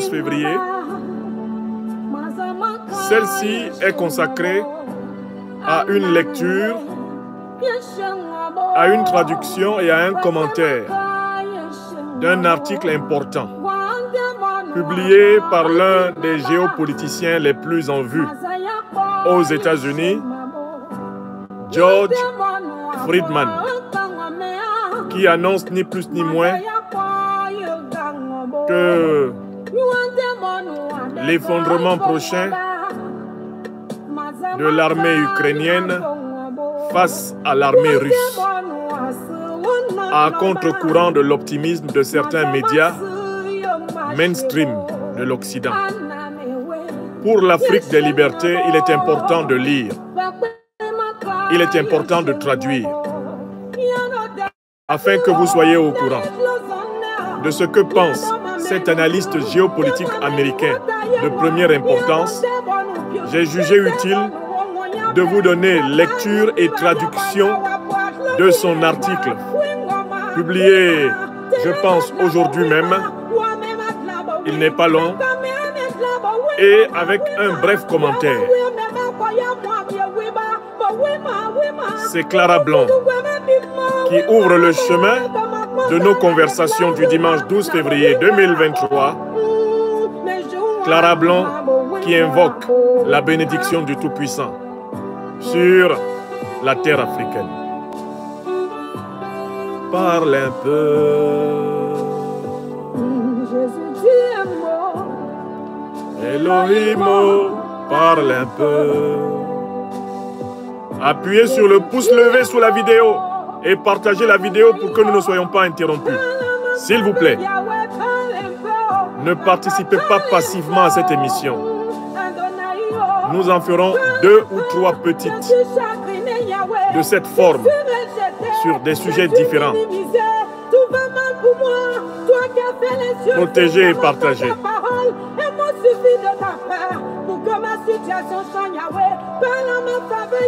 12 février. Celle-ci est consacrée à une lecture, à une traduction et à un commentaire d'un article important publié par l'un des géopoliticiens les plus en vue aux États-Unis, George Friedman, qui annonce ni plus ni moins que l'effondrement prochain de l'armée ukrainienne face à l'armée russe, à contre-courant de l'optimisme de certains médias mainstream de l'Occident. Pour l'Afrique des libertés, il est important de lire, il est important de traduire, afin que vous soyez au courant de ce que pense cet analyste géopolitique américain de première importance. J'ai jugé utile de vous donner lecture et traduction de son article, publié, je pense, aujourd'hui même. Il n'est pas long, et avec un bref commentaire. C'est Clara Blanc qui ouvre le chemin de nos conversations du dimanche 12 février 2023. Clara Blanc qui invoque la bénédiction du Tout-Puissant sur la terre africaine. Parle un peu. Elohim, parle un peu. Appuyez sur le pouce levé sous la vidéo et partagez la vidéo pour que nous ne soyons pas interrompus. S'il vous plaît, ne participez pas passivement à cette émission. Nous en ferons 2 ou 3 petites de cette forme sur des sujets différents. Protégez et partagez.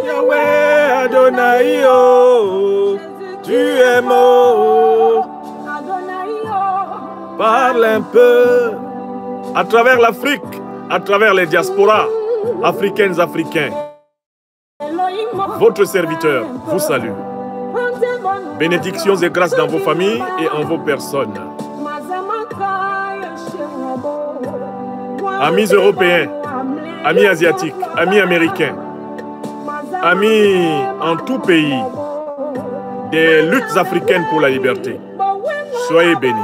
Yahweh Adonai, oh, tu es mort. Parle un peu à travers l'Afrique, à travers les diasporas africaines, africains. Votre serviteur vous salue. Bénédictions et grâces dans vos familles et en vos personnes. Amis européens, amis asiatiques, amis américains, amis en tout pays des luttes africaines pour la liberté, soyez bénis.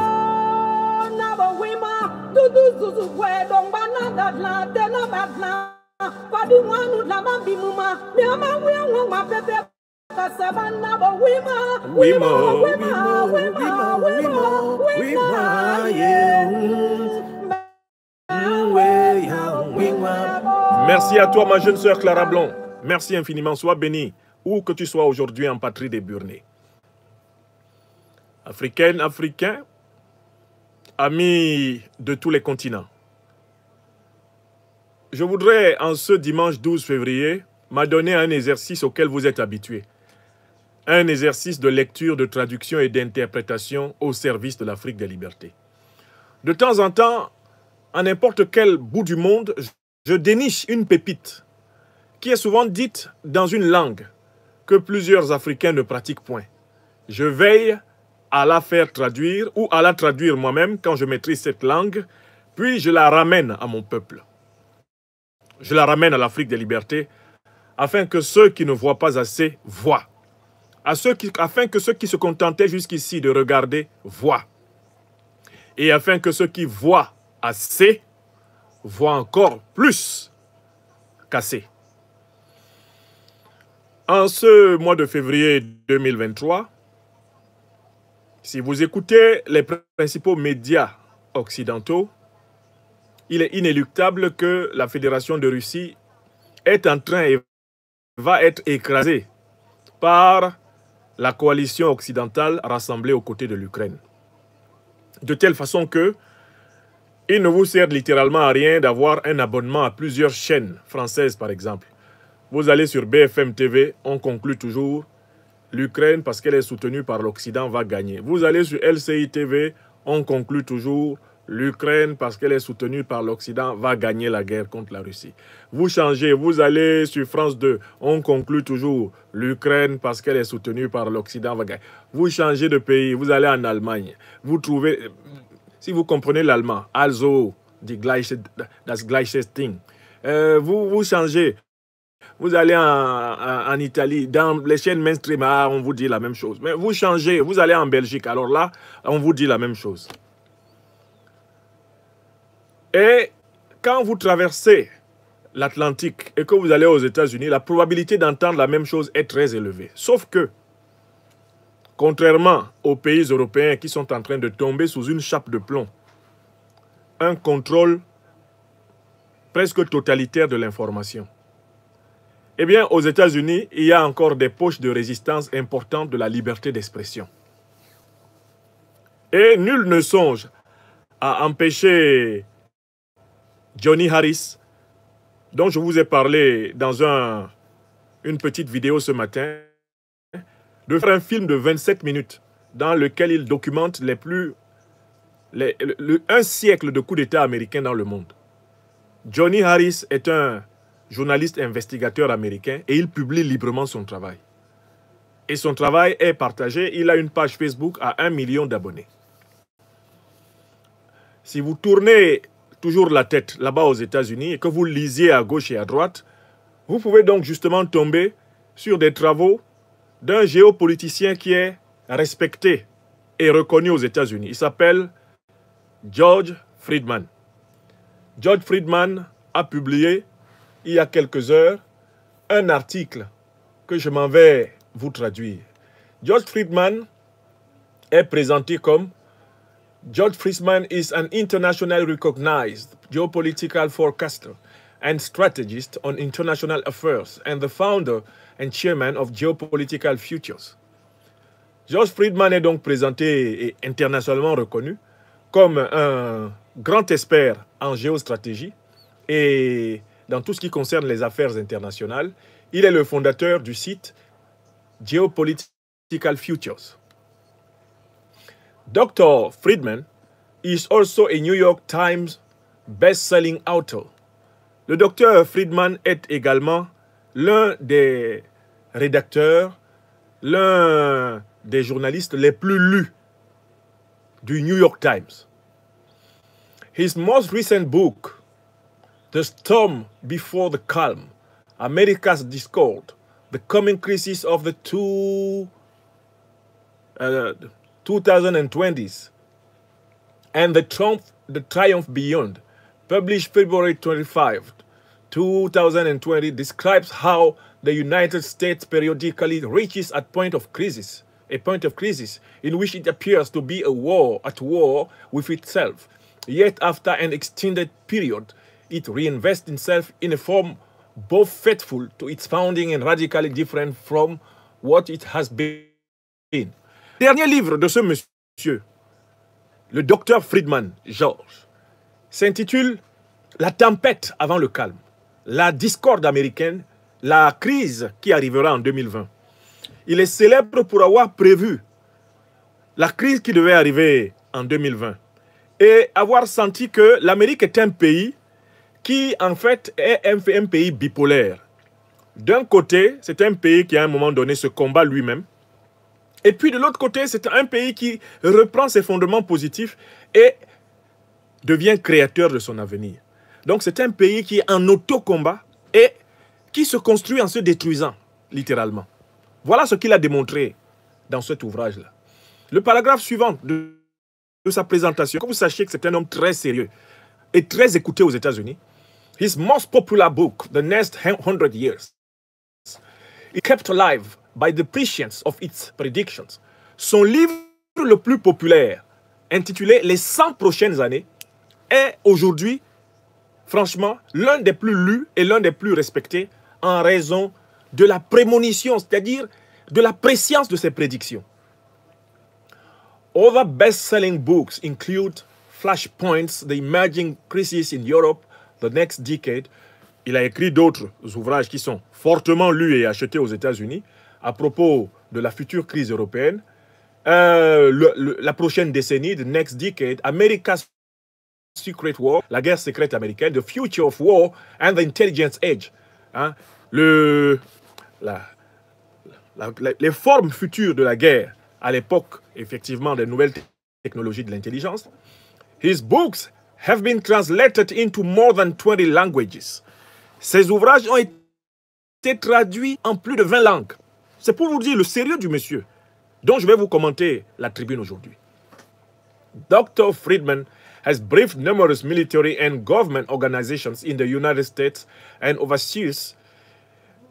Merci à toi, ma jeune sœur Clara Blanc. Merci infiniment. Sois bénie, où que tu sois aujourd'hui en patrie des Burnés. Africaines, Africains, amis de tous les continents. Je voudrais, en ce dimanche 12 février, m'adonner à un exercice auquel vous êtes habitués. Un exercice de lecture, de traduction et d'interprétation au service de l'Afrique des libertés. De temps en temps, à n'importe quel bout du monde, je déniche une pépite qui est souvent dite dans une langue que plusieurs Africains ne pratiquent point. Je veille à la faire traduire ou à la traduire moi-même quand je maîtrise cette langue, puis je la ramène à mon peuple. Je la ramène à l'Afrique des libertés afin que ceux qui ne voient pas assez voient. Afin que ceux qui se contentaient jusqu'ici de regarder voient. Et afin que ceux qui voient assez voient encore plus qu'assez. En ce mois de février 2023, si vous écoutez les principaux médias occidentaux, il est inéluctable que la Fédération de Russie est en train et va être écrasée par la coalition occidentale rassemblée aux côtés de l'Ukraine. De telle façon que il ne vous sert littéralement à rien d'avoir un abonnement à plusieurs chaînes françaises, par exemple. Vous allez sur BFM TV, on conclut toujours l'Ukraine, parce qu'elle est soutenue par l'Occident, va gagner. Vous allez sur LCI TV, on conclut toujours l'Ukraine, parce qu'elle est soutenue par l'Occident, va gagner la guerre contre la Russie. Vous changez, vous allez sur France 2, on conclut toujours l'Ukraine, parce qu'elle est soutenue par l'Occident, va gagner. Vous changez de pays, vous allez en Allemagne. Vous trouvez, si vous comprenez l'allemand, also, das gleiche Ding. Vous changez. Vous allez en Italie, dans les chaînes mainstream, on vous dit la même chose. Mais vous changez, vous allez en Belgique, alors là, on vous dit la même chose. Et quand vous traversez l'Atlantique et que vous allez aux États-Unis, la probabilité d'entendre la même chose est très élevée. Sauf que, contrairement aux pays européens qui sont en train de tomber sous une chape de plomb, un contrôle presque totalitaire de l'information, eh bien, aux États-Unis, il y a encore des poches de résistance importantes de la liberté d'expression. Et nul ne songe à empêcher Johnny Harris, dont je vous ai parlé dans une petite vidéo ce matin, de faire un film de 27 minutes dans lequel il documente un siècle de coups d'État américains dans le monde. Johnny Harris est un journaliste investigateur américain et il publie librement son travail. Et son travail est partagé. Il a une page Facebook à 1 million d'abonnés. Si vous tournez toujours la tête là-bas aux États-Unis et que vous lisiez à gauche et à droite, vous pouvez donc justement tomber sur des travaux d'un géopoliticien qui est respecté et reconnu aux États-Unis. Il s'appelle George Friedman. George Friedman a publié, il y a quelques heures, un article que je m'en vais vous traduire. George Friedman est présenté comme George Friedman is an internationally recognized geopolitical forecaster and strategist on international affairs and the founder and chairman of Geopolitical Futures. George Friedman est donc présenté et internationalement reconnu comme un grand expert en géostratégie et dans tout ce qui concerne les affaires internationales. Il est le fondateur du site Geopolitical Futures. Dr. Friedman is also a New York Times best-selling author. Le docteur Friedman est également l'un des rédacteurs, l'un des journalistes les plus lus du New York Times. His most recent book, The Storm Before the Calm, America's Discord, The Coming Crisis of the 2020s, and the Triumph Beyond, published February 25, 2020, describes how the United States periodically reaches a point of crisis in which it appears to be at war with itself. Yet after an extended period, it reinvests itself in a form both faithful to its founding and radically different from what it has been. Dernier livre de ce monsieur, le docteur Friedman, George, s'intitule « La tempête avant le calme, la discorde américaine, la crise qui arrivera en 2020 ». Il est célèbre pour avoir prévu la crise qui devait arriver en 2020 et avoir senti que l'Amérique est un pays qui, en fait, est un pays bipolaire. D'un côté, c'est un pays qui, à un moment donné, se combat lui-même. Et puis, de l'autre côté, c'est un pays qui reprend ses fondements positifs et devient créateur de son avenir. Donc, c'est un pays qui est en auto-combat et qui se construit en se détruisant, littéralement. Voilà ce qu'il a démontré dans cet ouvrage-là. Le paragraphe suivant de sa présentation, que vous sachiez que c'est un homme très sérieux et très écouté aux États-Unis. His most popular book, The Next 100 Years, is kept alive by the prescience of its predictions. Son livre le plus populaire, intitulé Les 100 prochaines années, est aujourd'hui, franchement, l'un des plus lus et l'un des plus respectés en raison de la prémonition, c'est-à-dire de la prescience de ses prédictions. Other best-selling books include Flashpoints, The Emerging Crisis in Europe, The Next Decade. Il a écrit d'autres ouvrages qui sont fortement lus et achetés aux États-Unis à propos de la future crise européenne, la prochaine décennie, The Next Decade, America's Secret War, la guerre secrète américaine, The Future of War and the Intelligence Age. Hein, les formes futures de la guerre à l'époque, effectivement, des nouvelles technologies de l'intelligence. His books have been translated into more than 20 languages. Ses ouvrages ont été traduits en plus de 20 langues. C'est pour vous dire le sérieux du monsieur, dont je vais vous commenter la tribune aujourd'hui. Dr. Friedman has briefed numerous military and government organizations in the United States and overseas,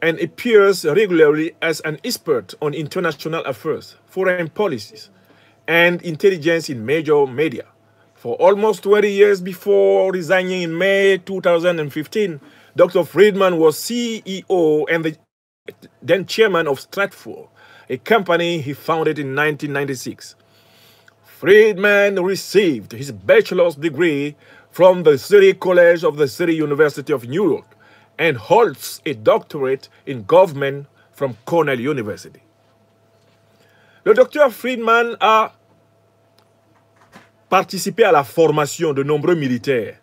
and appears regularly as an expert on international affairs, foreign policies, and intelligence in major media. For almost 20 years before resigning in May 2015, Dr. Friedman was CEO and then chairman of Stratfor, a company he founded in 1996. Friedman received his bachelor's degree from the City College of the City University of New York and holds a doctorate in government from Cornell University. Le docteur Friedman a participé à la formation de nombreux militaires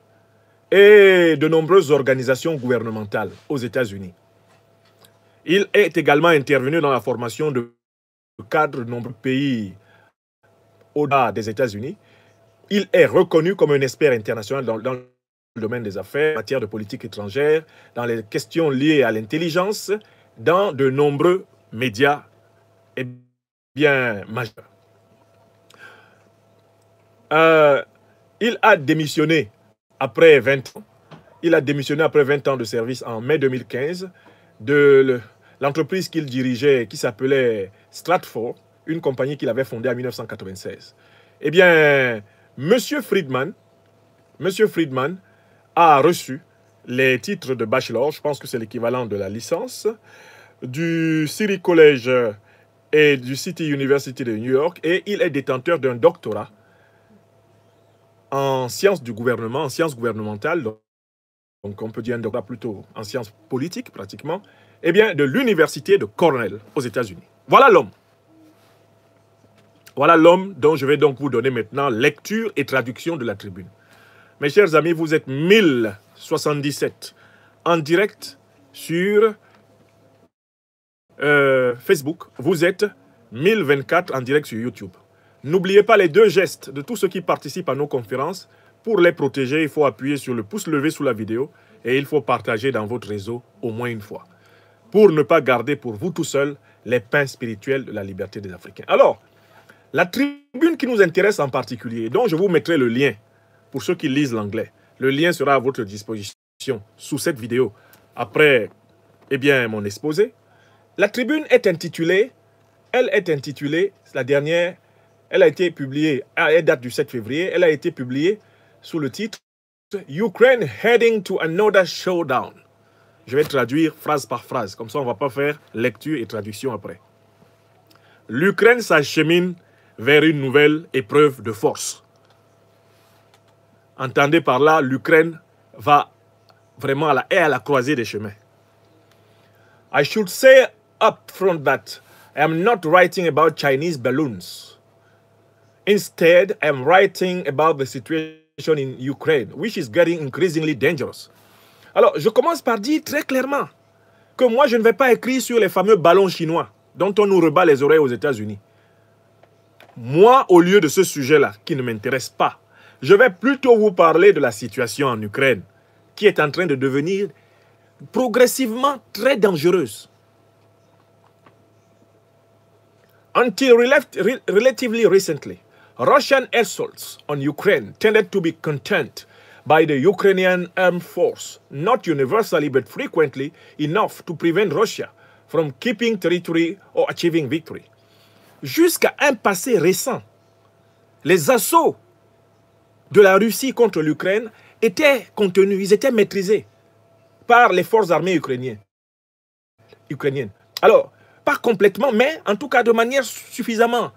et de nombreuses organisations gouvernementales aux États-Unis. Il est également intervenu dans la formation de cadres de nombreux pays au-delà des États-Unis. Il est reconnu comme un expert international dans le domaine des affaires, en matière de politique étrangère, dans les questions liées à l'intelligence, dans de nombreux médias bien majeurs. Il a démissionné après 20 ans. Il a démissionné après 20 ans de service en mai 2015 de l'entreprise qu'il dirigeait, qui s'appelait Stratfor, une compagnie qu'il avait fondée en 1996. Eh bien, M. Friedman a reçu les titres de bachelor, je pense que c'est l'équivalent de la licence, du City College et du City University de New York, et il est détenteur d'un doctorat en sciences du gouvernement, en sciences gouvernementales, donc on peut dire un doctorat plutôt en sciences politiques pratiquement, eh bien de l'université de Cornell aux États-Unis. Voilà l'homme. Voilà l'homme dont je vais donc vous donner maintenant lecture et traduction de la tribune. Mes chers amis, vous êtes 1077 en direct sur Facebook. Vous êtes 1024 en direct sur YouTube. N'oubliez pas les deux gestes de tous ceux qui participent à nos conférences. Pour les protéger, il faut appuyer sur le pouce levé sous la vidéo et il faut partager dans votre réseau au moins une fois. Pour ne pas garder pour vous tout seul les pains spirituels de la liberté des Africains. Alors, la tribune qui nous intéresse en particulier, dont je vous mettrai le lien pour ceux qui lisent l'anglais. Le lien sera à votre disposition sous cette vidéo après mon exposé. La tribune est intitulée, la dernière, elle a été publiée, elle date du 7 février, elle a été publiée sous le titre « Ukraine heading to another showdown ». Je vais traduire phrase par phrase, comme ça on ne va pas faire lecture et traduction après. L'Ukraine s'achemine vers une nouvelle épreuve de force. Entendez par là, l'Ukraine va vraiment à la croisée des chemins. I should say up front that I am not writing about Chinese balloons. Instead, I am writing about the situation in Ukraine, which is getting increasingly dangerous. Alors, je commence par dire très clairement que moi, je ne vais pas écrire sur les fameux ballons chinois dont on nous rebat les oreilles aux États-Unis. Moi, au lieu de ce sujet-là, qui ne m'intéresse pas, je vais plutôt vous parler de la situation en Ukraine, qui est en train de devenir progressivement très dangereuse. Until relatively recently, Russian assaults on Ukraine tended to be contained by the Ukrainian armed force, not universally but frequently enough to prevent Russia from keeping territory or achieving victory. Jusqu'à un passé récent, les assauts de la Russie contre l'Ukraine étaient contenus, ils étaient maîtrisés par les forces armées ukrainiennes. Alors, pas complètement, mais en tout cas de manière suffisamment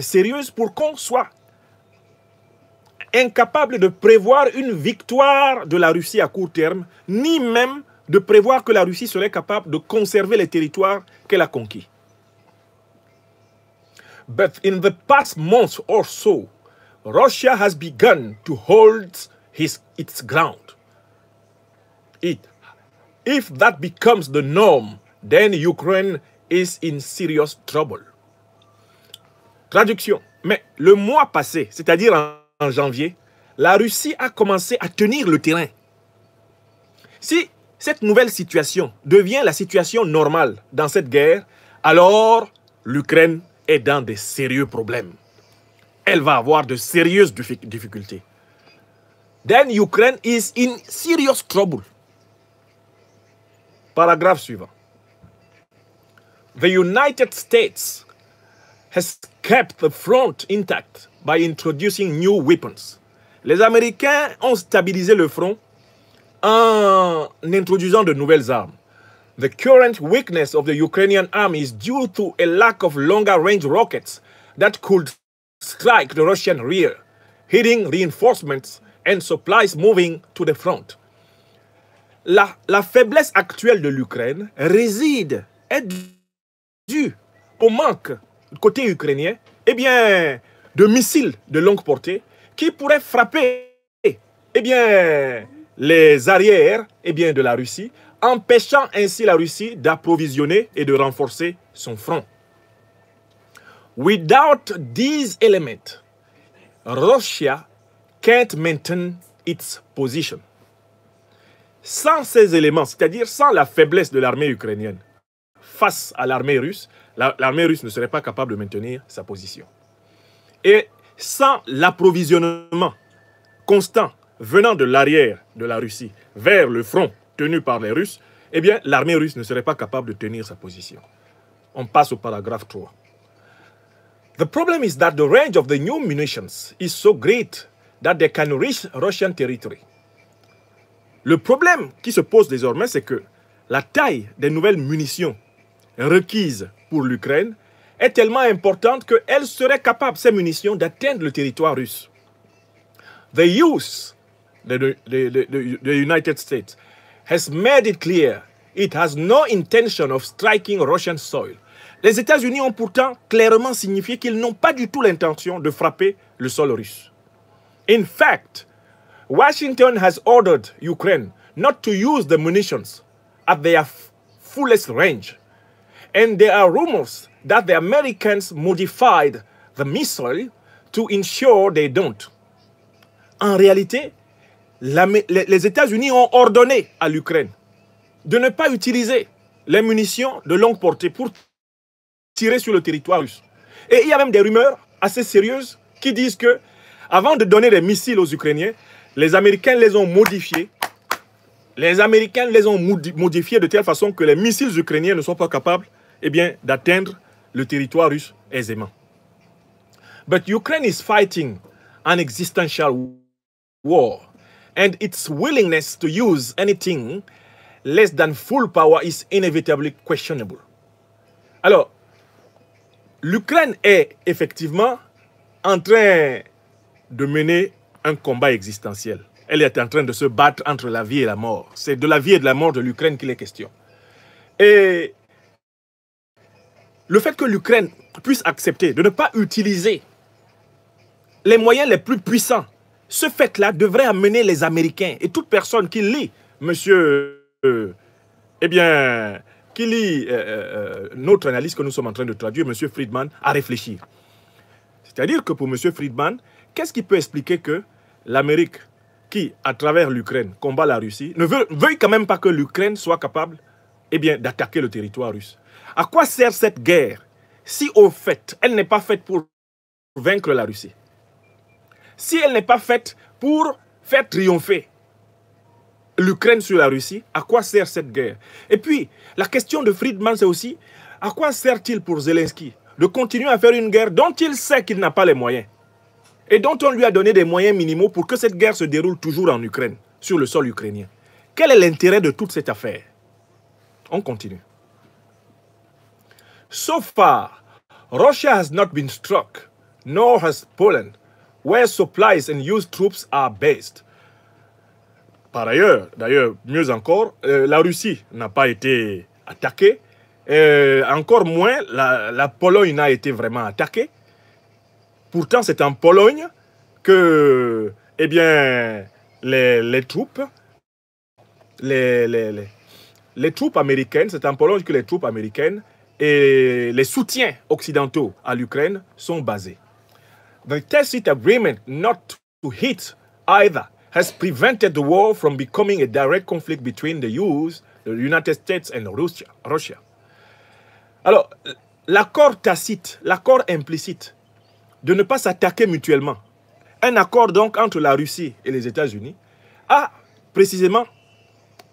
sérieuse pour qu'on soit incapable de prévoir une victoire de la Russie à court terme, ni même de prévoir que la Russie serait capable de conserver les territoires qu'elle a conquis. But in the past months or so, Russia has begun to hold its ground. If that becomes the norm, then Ukraine is in serious trouble. Traduction. Mais le mois passé, c'est-à-dire en janvier, la Russie a commencé à tenir le terrain. Si cette nouvelle situation devient la situation normale dans cette guerre, alors l'Ukraine est dans de sérieux problèmes. Elle va avoir de sérieuses difficultés. Then Ukraine is in serious trouble. Paragraphe suivant. The United States has kept the front intact by introducing new weapons. Les Américains ont stabilisé le front en introduisant de nouvelles armes. The current weakness of the Ukrainian army is due to a lack of longer-range rockets that could strike the Russian rear, hitting reinforcements and supplies moving to the front. La faiblesse actuelle de l'Ukraine est due au manque côté ukrainien de missiles de longue portée qui pourraient frapper les arrières de la Russie, empêchant ainsi la Russie d'approvisionner et de renforcer son front. Without these elements, Russia can't maintain its position. Sans ces éléments, c'est-à-dire sans la faiblesse de l'armée ukrainienne face à l'armée russe, l'armée russe ne serait pas capable de maintenir sa position. Et sans l'approvisionnement constant venant de l'arrière de la Russie vers le front tenu par les Russes, l'armée russe ne serait pas capable de tenir sa position. On passe au paragraphe 3. The problem is that the range of the new munitions is so great that they can reach Russian territory. Le problème qui se pose désormais, c'est que la taille des nouvelles munitions requises pour l'Ukraine est tellement importante qu'elles seraient capables, ces munitions, d'atteindre le territoire russe. The use the United States has made it clear it has no intention of striking Russian soil. Les États-Unis ont pourtant clairement signifié qu'ils n'ont pas du tout l'intention de frapper le sol russe. In fact, Washington has ordered Ukraine not to use the munitions at their fullest range. And there are rumors that the Americans modified the missile to ensure they don't. En réalité, les États-Unis ont ordonné à l'Ukraine de ne pas utiliser les munitions de longue portée pour tirer sur le territoire russe. Et il y a même des rumeurs assez sérieuses qui disent que, avant de donner des missiles aux Ukrainiens, les Américains les ont modifiés. Les Américains les ont modifiés de telle façon que les missiles ukrainiens ne sont pas capables d'atteindre le territoire russe aisément. But Ukraine is fighting an existential war, and its willingness to use anything less than full power is inevitably questionable. Alors, l'Ukraine est effectivement en train de mener un combat existentiel. Elle est en train de se battre entre la vie et la mort. C'est de la vie et de la mort de l'Ukraine qu'il est question. Et le fait que l'Ukraine puisse accepter de ne pas utiliser les moyens les plus puissants, ce fait-là devrait amener les Américains et toute personne qui lit, notre analyse que nous sommes en train de traduire, M. Friedman, à réfléchir. C'est-à-dire que pour M. Friedman, qu'est-ce qui peut expliquer que l'Amérique, qui, à travers l'Ukraine, combat la Russie, ne veuille quand même pas que l'Ukraine soit capable d'attaquer le territoire russe? À quoi sert cette guerre si, au fait, elle n'est pas faite pour vaincre la Russie? Si elle n'est pas faite pour faire triompher l'Ukraine sur la Russie, à quoi sert cette guerre? Et puis, la question de Friedman, c'est aussi, à quoi sert-il pour Zelensky de continuer à faire une guerre dont il sait qu'il n'a pas les moyens et dont on lui a donné des moyens minimaux pour que cette guerre se déroule toujours en Ukraine, sur le sol ukrainien? Quel est l'intérêt de toute cette affaire? On continue. So far, Russia has not been struck, nor has Poland, where supplies and used troops are based. Par ailleurs, mieux encore, la Russie n'a pas été attaquée. Encore moins, la Pologne n'a été vraiment attaquée. Pourtant, c'est en Pologne que, eh bien, les troupes, les troupes américaines, c'est en Pologne que les troupes américaines et les soutiens occidentaux à l'Ukraine sont basés. The tacit agreement not to hit either has prevented the war from becoming a direct conflict between the United States and Russia. Alors, l'accord tacite, l'accord implicite de ne pas s'attaquer mutuellement, un accord donc entre la Russie et les États-Unis, a précisément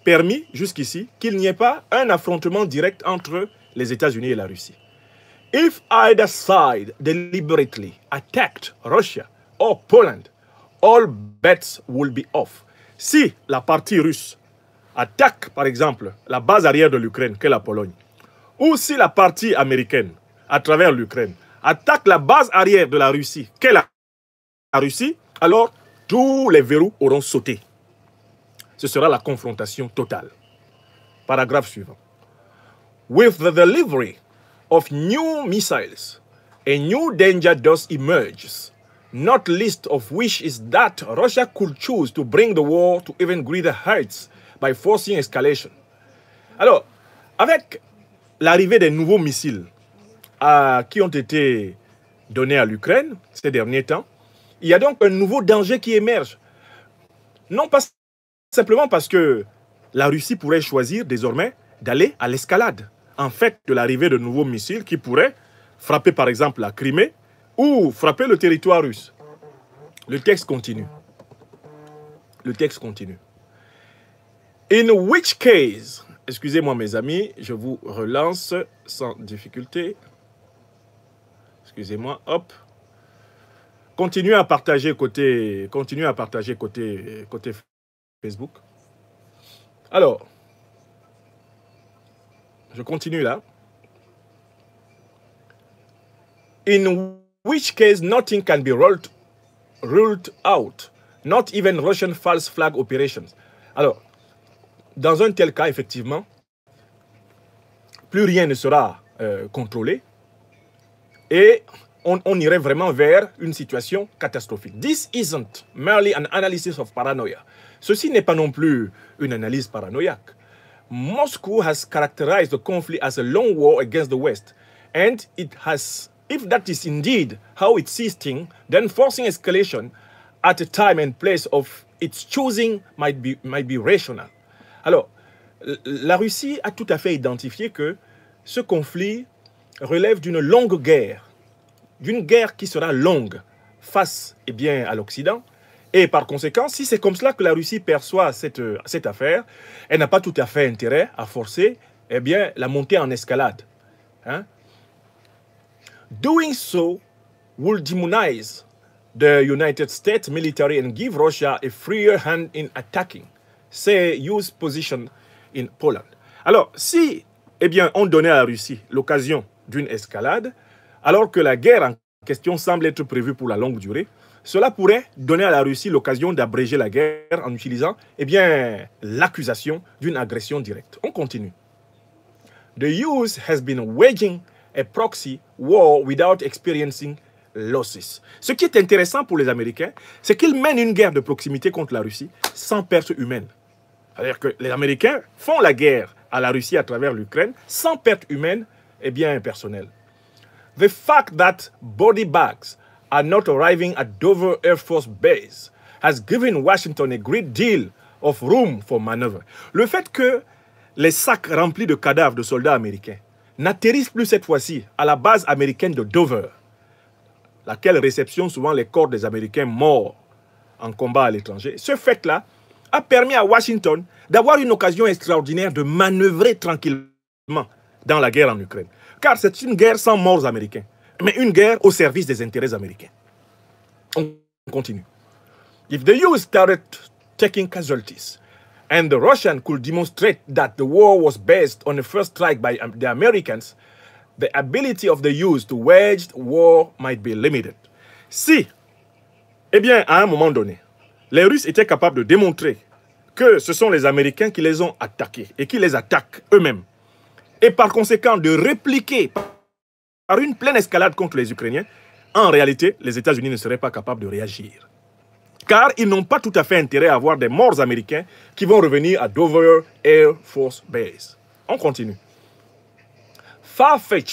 permis jusqu'ici qu'il n'y ait pas un affrontement direct entre les États-Unis et la Russie. If either side deliberately attacked Russia or Poland, all bets will be off. Si la partie russe attaque, par exemple, la base arrière de l'Ukraine, qu'est la Pologne, ou si la partie américaine, à travers l'Ukraine, attaque la base arrière de la Russie, qu'est la Russie, alors tous les verrous auront sauté. Ce sera la confrontation totale. Paragraphe suivant. With the delivery of new missiles, a new danger does emerge, not least of which is that Russia could choose to bring the war to even greater heights by forcing escalation. Alors, avec l'arrivée des nouveaux missiles qui ont été donnés à l'Ukraine ces derniers temps, il y a donc un nouveau danger qui émerge. Non pas simplement parce que la Russie pourrait choisir désormais d'aller à l'escalade, en fait de l'arrivée de nouveaux missiles qui pourraient frapper par exemple la Crimée ou frapper le territoire russe. Le texte continue. Le texte continue. In which case, excusez-moi mes amis, je vous relance sans difficulté. Excusez-moi, hop. Continuez à partager côté Facebook. Alors, je continue là. In which case nothing can be ruled out, not even Russian false flag operations. Alors, dans un tel cas, effectivement, plus rien ne sera contrôlé et on irait vraiment vers une situation catastrophique. This isn't merely an analysis of paranoia. Ceci n'est pas non plus une analyse paranoïaque. Moscow has characterized the conflict as a long war against the West, and it has, if that is indeed how it sees things, then forcing escalation at a time and place of its choosing might be rational. Alors, la Russie a tout à fait identifié que ce conflit relève d'une longue guerre, d'une guerre qui sera longue face à l'Occident. Et par conséquent, si c'est comme cela que la Russie perçoit cette affaire, elle n'a pas tout à fait intérêt à forcer la montée en escalade. Hein? Doing so will demonize the United States military and give Russia a freer hand in attacking, say, use position in Poland. Alors, si on donnait à la Russie l'occasion d'une escalade, alors que la guerre en question semble être prévue pour la longue durée, cela pourrait donner à la Russie l'occasion d'abréger la guerre en utilisant l'accusation d'une agression directe. On continue. The US has been waging a proxy war without experiencing losses. Ce qui est intéressant pour les Américains, c'est qu'ils mènent une guerre de proximité contre la Russie sans perte humaine. C'est-à-dire que les Américains font la guerre à la Russie à travers l'Ukraine sans perte humaine personnelle. The fact that body bags are not arriving at Dover Air Force Base has given Washington a great deal of room for maneuver. Le fait que les sacs remplis de cadavres de soldats américains n'atterrissent plus cette fois-ci à la base américaine de Dover, laquelle réceptionne souvent les corps des Américains morts en combat à l'étranger, ce fait-là a permis à Washington d'avoir une occasion extraordinaire de manœuvrer tranquillement dans la guerre en Ukraine. Car c'est une guerre sans morts américains, mais une guerre au service des intérêts américains. On continue. If the US started taking casualties, and the Russians could demonstrate that the war was based on the first strike by the Americans, the ability of the US to wage war might be limited. Si, à un moment donné, les Russes étaient capables de démontrer que ce sont les Américains qui les ont attaqués et qui les attaquent eux-mêmes, et par conséquent de répliquer par une pleine escalade contre les Ukrainiens, en réalité, les États-Unis ne seraient pas capables de réagir. car ils n'ont pas tout à fait intérêt à avoir des morts américains qui vont revenir à Dover Air Force Base. On continue. Far-fetched